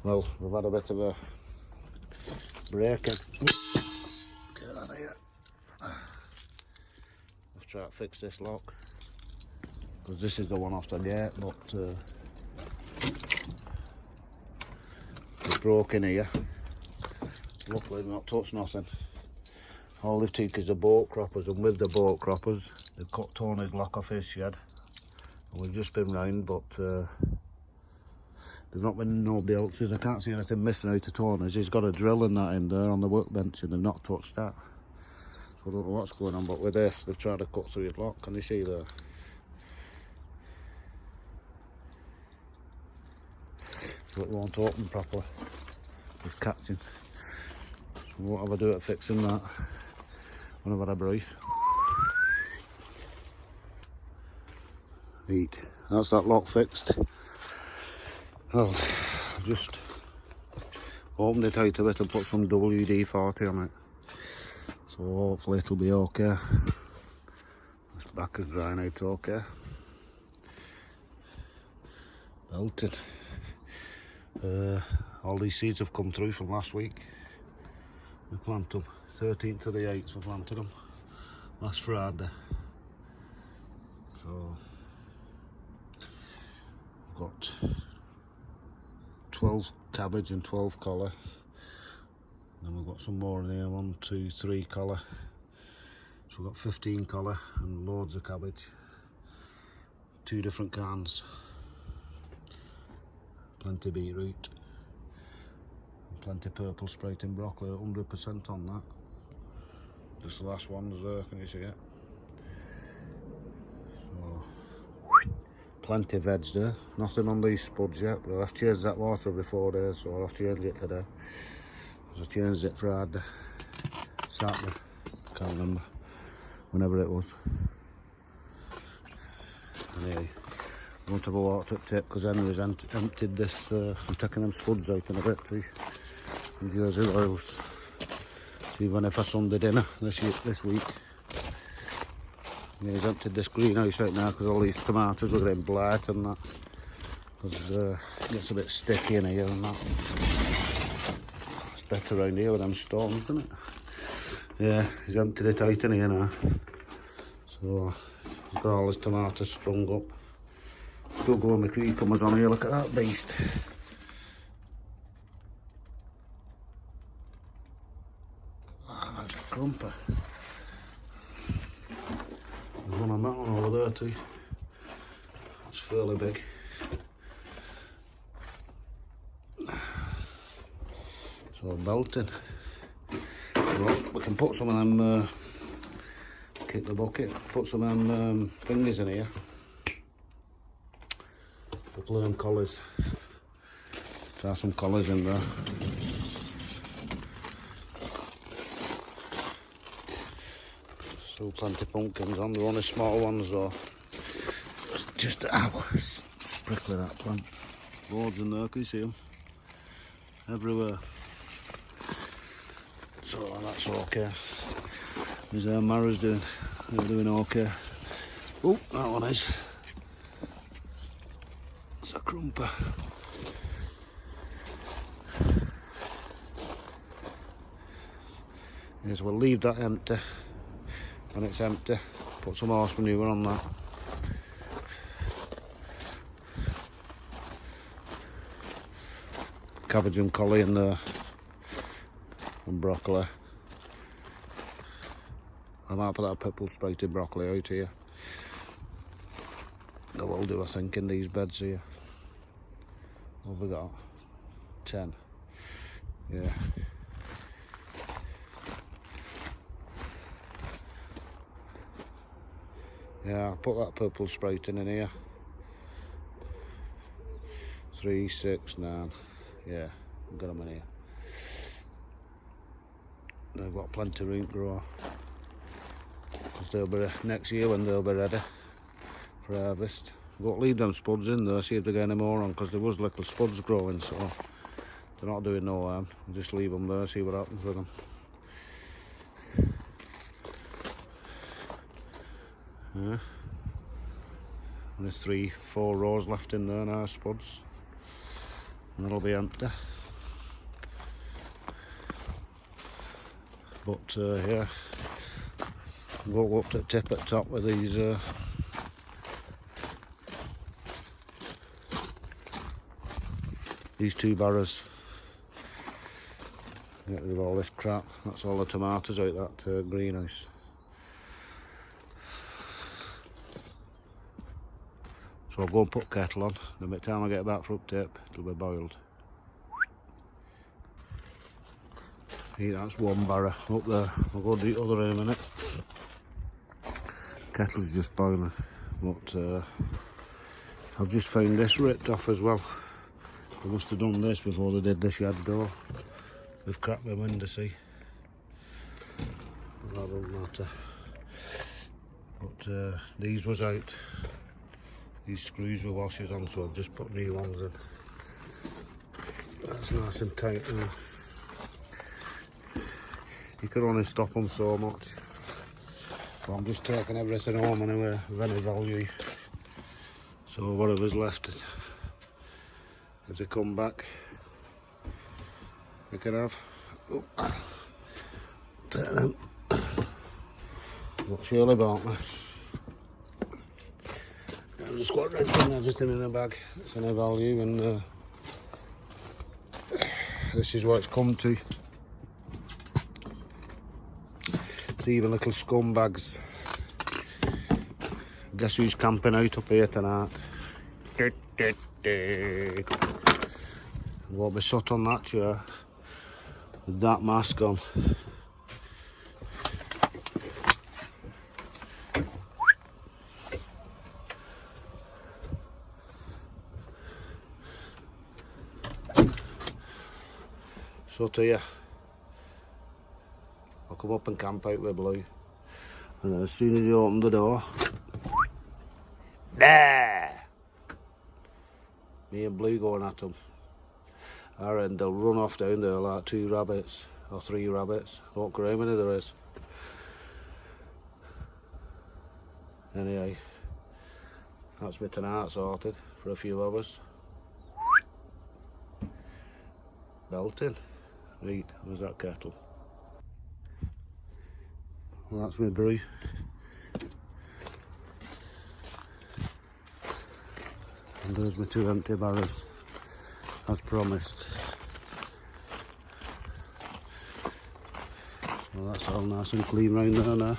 Well, we've had a bit of a break-in. Get that here. Let's try to fix this lock, because this is the one off the gate, but it's broken here. Luckily they've not touched nothing. All they've taken is the bolt croppers, and with the bolt croppers they've cut Tony's lock off his shed. And we've just been round, but there's not been nobody else's. I can't see anything missing out of Tony's. He's got a drill and that in there on the workbench, and they've not touched that. So I don't know what's going on, but with this they've tried to cut through his lock. Can you see there? So it won't open properly. It's catching. So what have I do at fixing that? When I've had a brew. Right, that's that lock fixed. Well, I've just opened it out a bit and put some WD-40 on it. So hopefully it'll be okay. This back is drying out okay. Belted. All these seeds have come through from last week. We planted them 13th to the 8th. We planted them last Friday. So we've got 12 cabbage and 12 colour. Then we've got some more in here, 1, 2, 3 colour. So we've got 15 colour and loads of cabbage. 2 different cans. Plenty beetroot. Plenty purple sprouting broccoli, 100% on that. Just the last one's there, can you see it? So, plenty of veg there. Nothing on these spuds yet, but I've changed that water every 4 days, so I'll have to change it today. I changed it Friday, Saturday, can't remember, whenever it was. Anyway, I won't have a water tip because Henry's emptied this. I'm taking them spuds out in a bit too. And Jersey oils. See even if I Sunday dinner this week. Yeah, he's emptied this greenhouse out now because all these tomatoes were getting blight and that. Because it gets a bit sticky in here and that. It's better around here with them storms, isn't it? Yeah, he's emptied it out in here now. So he's got all his tomatoes strung up. Still going with cucumbers on here, look at that beast. There's a crumper. There's one on that one over there too. It's fairly big. So belting. Well, we can put some of them, kick the bucket, put some of them thingies in here. A couple of them collars. Try some collars in there. Still plenty of pumpkins on, they're only small ones though. Just, ow, it's prickly that plant. Loads in there, can you see them? Everywhere. So that's okay. How's Mara's doing? They're doing okay. Oh, that one is. It's a crumper. Yes, we'll leave that empty. When it's empty, put some horse manure on that. Cabbage and collie in there. And broccoli. I might put that purple sprouted broccoli out here. That will do, I think, in these beds here. What have we got? 10. Yeah. Yeah, I'll put that purple sprouting in here. 3, 6, 9. Yeah, I've got them in here. They've got plenty of room to grow. Because they'll be next year when they'll be ready for harvest. I've got to leave them spuds in there, see if they get any more on, because there was little spuds growing, so they're not doing no harm. I'll just leave them there, see what happens with them. Yeah. And there's 3, 4 rows left in there now, spuds. That'll be empty. But yeah, go up to the tip at the top with these two barrows. Get rid of all this crap. That's all the tomatoes out that greenhouse. So I'll go and put kettle on, and by the time I get back for up tip, it'll be boiled. Yeah, that's one barrow up there. I'll go to the other in a minute. Kettle's just boiling, but I've just found this ripped off as well. They must have done this before they did the shed door. They've cracked my window, see. That doesn't matter. But these was out. These screws were washers on, so I've just put new ones in. That's nice and tight now. You could only stop them so much. But I'm just taking everything home anyway, of any value. So whatever's left, if they come back, we can have. Oh, take them. Not surely bought me. I'm just got everything in a bag. It's any value, and this is what it's come to. It's even little scumbags. Guess who's camping out up here tonight? Won't be sat on that chair with that mask on. So to you, I'll come up and camp out with Blue, and as soon as you open the door, there, me and Blue going at them. I reckon they'll run off down there like 2 rabbits or 3 rabbits. I don't care how many there is. Anyway, that's me tonight sorted for a few hours. Belting. Right, where's that kettle? Well, that's my brew. And there's my 2 empty barrels, as promised. So that's all nice and clean round there now.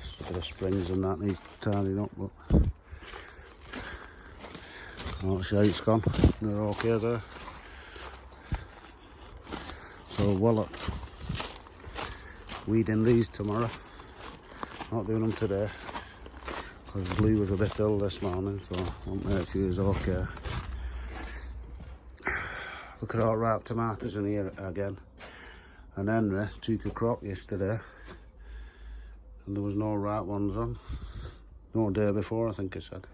Just a bit of springs and that needs tidying up, but I'll show you it's gone. They're okay there. So well, weeding these tomorrow. Not doing them today because Blue was a bit ill this morning, so I won't make sure he's okay. Look at all ripe tomatoes in here again. And Henry took a crop yesterday and there was no ripe ones on. No day before, I think he said.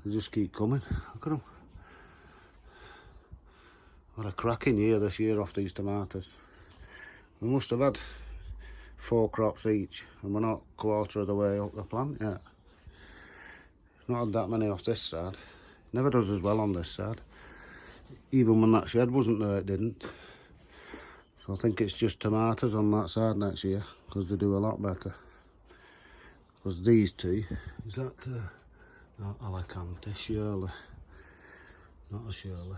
They just keep coming. Look at them. What a cracking year this year off these tomatoes. We must have had 4 crops each, and we're not a quarter of the way up the plant yet. Not had that many off this side. Never does as well on this side. Even when that shed wasn't there, it didn't. So I think it's just tomatoes on that side next year, because they do a lot better. Because these two, is that not Alicante, Shirley? Not a Shirley.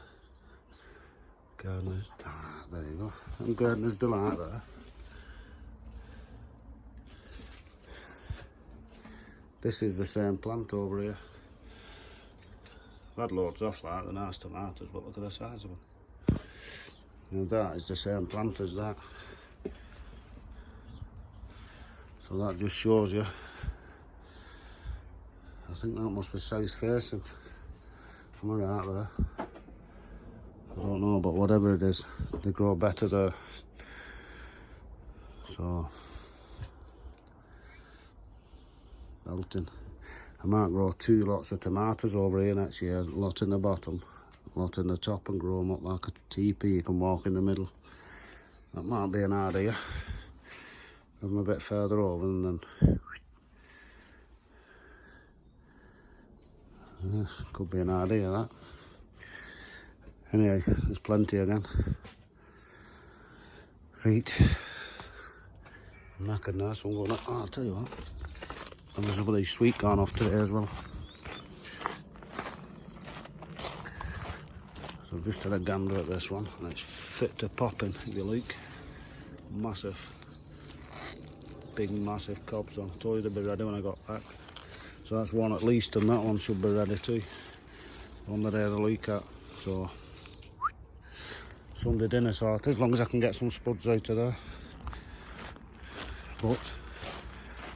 Gardener's, there you go. And Gardener's Delight there. This is the same plant over here. I've had loads off like the nice tomatoes, but look at the size of them. And that is the same plant as that. So that just shows you. I think that must be south facing. Am I right there? I don't know, but whatever it is, they grow better there. So, belting. I might grow 2 lots of tomatoes over here next year, a lot in the bottom, a lot in the top, and grow them up like a teepee. You can walk in the middle. That might be an idea. Have them a bit further over and then Could be an idea, that. Anyway, there's plenty again. Right. I'm knackered now, so I'm going up. Oh, I'll tell you what. And there's a bloody sweet corn off today as well. So I've just had a gander at this one, and it's fit to popping, if you like. Massive. Big, massive cobs on. Told you they'd be ready when I got back. So that's one at least, and that one should be ready too. On the day of the leak at. So Sunday dinner sorted, as long as I can get some spuds out of there. But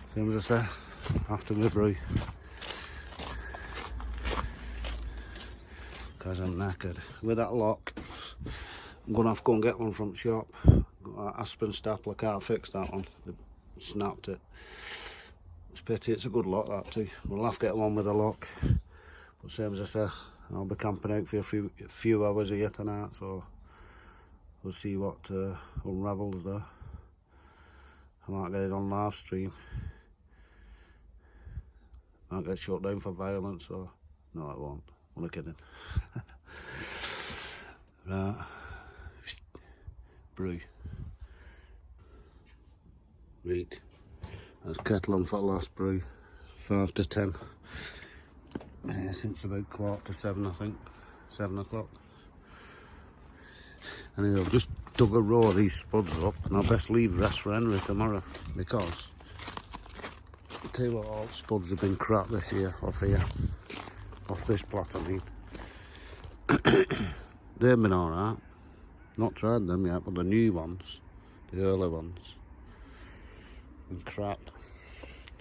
same as I say, after my brew, because I'm knackered. With that lock, I'm gonna have to go and get one from the shop. Got that Aspen stapler, can't fix that one. They snapped it. It's a pity, it's a good lock that too. We'll have to get one with a lock. But same as I say, I'll be camping out for a few hours here tonight, so we'll see what unravels there. I might get it on live stream. Might get shut down for violence, or no, it won't. I'm only kidding. Right, brew. Right, that's kettle on for last brew. 5 to 10. Since about 7:15, I think. 7 o'clock. Anyway, I've just dug a row of these spuds up, and I'll best leave the rest for Henry tomorrow, because I'll tell you what, all spuds have been crap this year off here, off this plot I mean. They've been alright, not tried them yet, but the new ones, the early ones, been crap.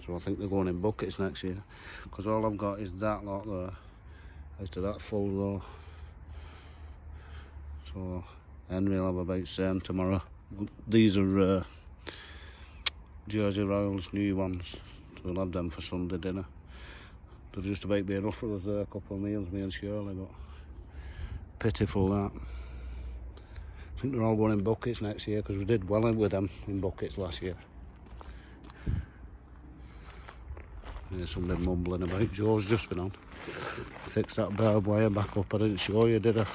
So I think they're going in buckets next year, because all I've got is that lot there, out of that full row. So Henry will have about the same tomorrow. These are Jersey Royals, new ones, so we'll have them for Sunday dinner. They're just about being enough for us a couple of meals, me and Shirley, but pitiful that. I think they're all going in buckets next year, because we did well with them in buckets last year. There's somebody mumbling about. Joe's just been on. Fixed that barbed wire back up. I didn't show you, did I?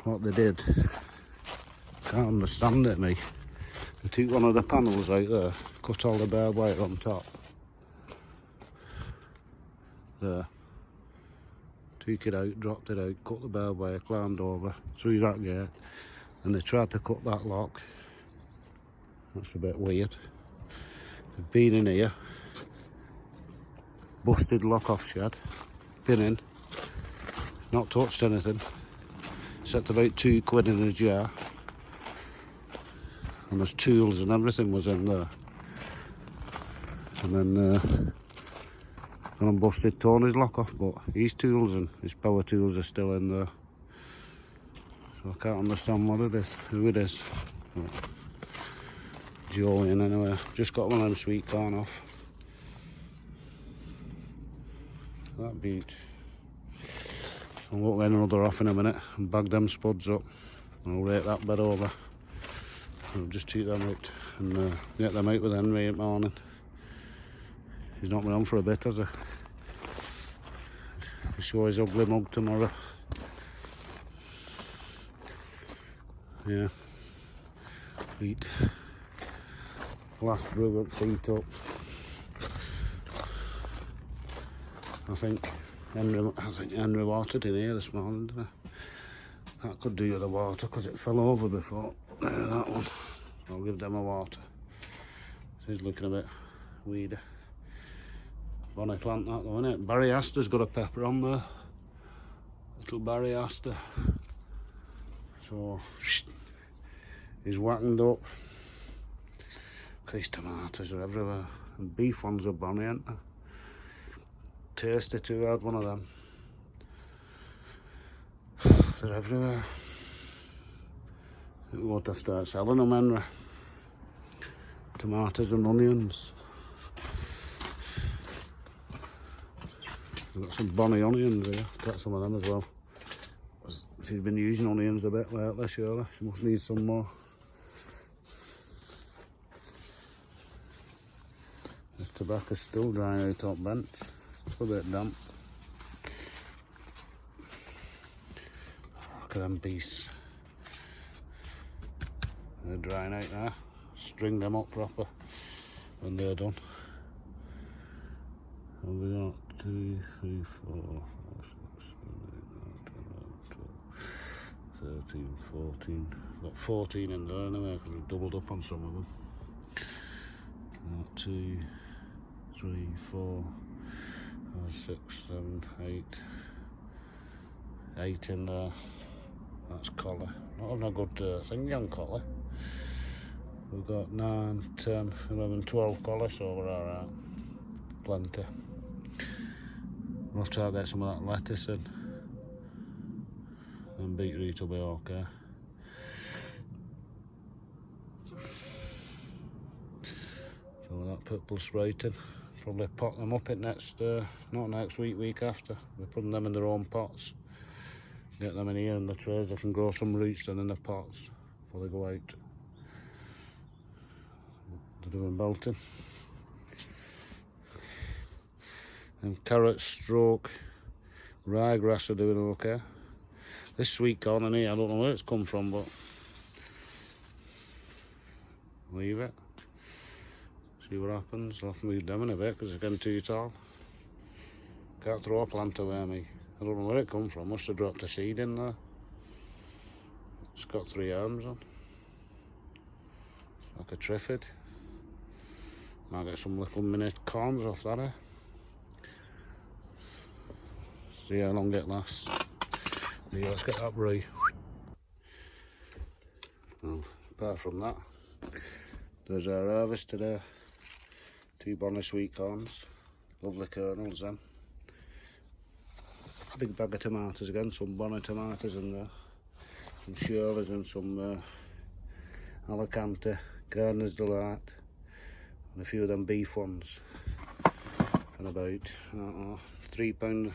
What they did. Can't understand it, me. They took one of the panels out there, cut all the barbed wire on top. There. Took it out, dropped it out, cut the barbed wire, climbed over, through that gate, and they tried to cut that lock. That's a bit weird. They've been in here, busted lock off shed, been in, not touched anything. Set about £2 in a jar, and there's tools and everything was in there. And then gone and busted, torn his lock off, but his tools and his power tools are still in there. So I can't understand what it is, who it is. But Joey in anyway. Just got one of them sweet corn off. That beat. I'll look get another off in a minute and bag them spuds up. I'll rake that bed over. I'll just take them out and get them out with Henry in the morning. He's not been on for a bit, has he? He'll show his ugly mug tomorrow. Yeah. Feet. Last brew up, feet up. I think Henry watered in here this morning, didn't I? That could do with the water, because it fell over before. That one. I'll give them a water. He's looking a bit weedy. Bonnie plant that though, innit? Barry Aster's got a pepper on there. Little Barry Aster. So, he's whackened up. These tomatoes are everywhere. And beef ones are bonny, ain't they? Tasty too, I had one of them. They're everywhere. I think we'll have to start selling them, Henry. Tomatoes and onions. We've got some bonny onions here. Got some of them as well. She's been using onions a bit lately, surely. She must need some more. This tobacco's still drying out top bench. It's a bit damp. Look at them beasts. They're drying out now. String them up proper when they're done. And we got 2, 3, 4, 5, 6, 7, 8, 9, 10, 11, 12, 13, 14. Got 14 in there anyway because we've doubled up on some of them. 2, 3, 4, 5, 6, 7, 8. 8 in there. That's collar. Not having a good thing on collar. We've got 9, 10, 11, 12 collar, so we're alright. Plenty. We'll have to get some of that lettuce in. And beetroot will be okay. So with that purple sprouting, probably pot them up in next, not next week, week after. We're putting them in their own pots. Get them in here in the trays. They can grow some roots then in the pots before they go out. They're doing belting. And carrots, stroke, ryegrass are doing okay. This sweet corn in here, I don't know where it's come from, but leave it. See what happens. I'll have to move them in a bit because it's getting too tall. Can't throw a plant away me. I don't know where it come from. Must have dropped a seed in there. It's got 3 arms on. Like a triffid. Might get some little mini corns off that, eh? See how long it lasts. Yeah, let's get that brie. Well, apart from that, there's our harvest today. 2 bonny sweet corns. Lovely kernels then. Big bag of tomatoes again, some bonny tomatoes in there. Some Shirleys and some Alicante, Gardener's Delight. And a few of them beef ones. And about, I don't know, £3,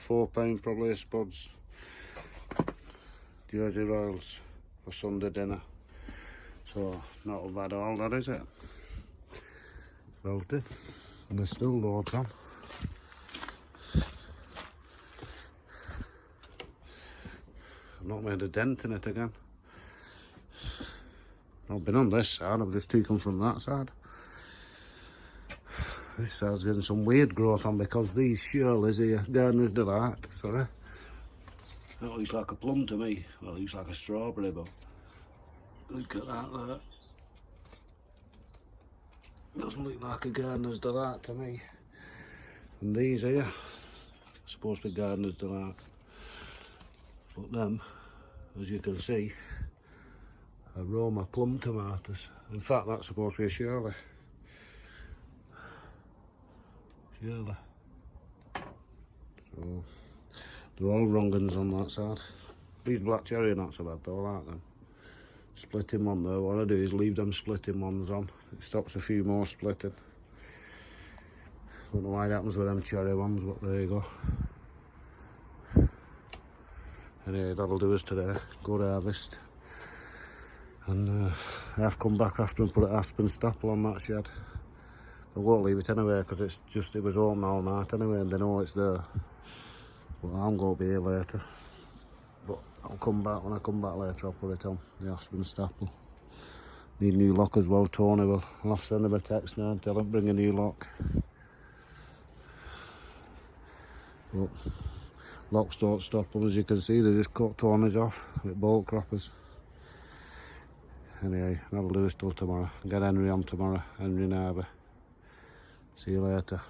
£4 probably of spuds. Jersey Royals for Sunday dinner. So, not bad at all that, is it? Melted. And there's still loads on. I've not made a dent in it again. I've been on this side, I've just taken from that side. This side's getting some weird growth on because these Shirleys here, Gardener's Delight, sorry. That looks like a plum to me. Well, it looks like a strawberry, but look at that there. Doesn't look like a Gardener's Delight to me. And these here, supposed to be Gardener's Delight. But them, as you can see, are Roma plum tomatoes. In fact, that's supposed to be a Shirley. Shirley. So, they're all wrong uns on that side. These black cherry are not so bad though, I like them. Splitting one though, what I do is leave them splitting ones on. It stops a few more splitting. Don't know why it happens with them cherry ones, but there you go. Anyway, that'll do us today. Good harvest. And I've come back after and put an aspen staple on that shed. I won't leave it anyway because it's just, it was open all night anyway and they know it's there. But I'm going to be here later. But I'll come back, when I come back later I'll put it on, the aspen staple. Need a new lock as well. Tony will, I'll have to send him a text now and tell him bring a new lock. But locks don't stop them, as you can see, they just cut Tony's off with bolt croppers. Anyway, that'll do us till tomorrow. Get Henry on tomorrow, Henry Narby. See you later.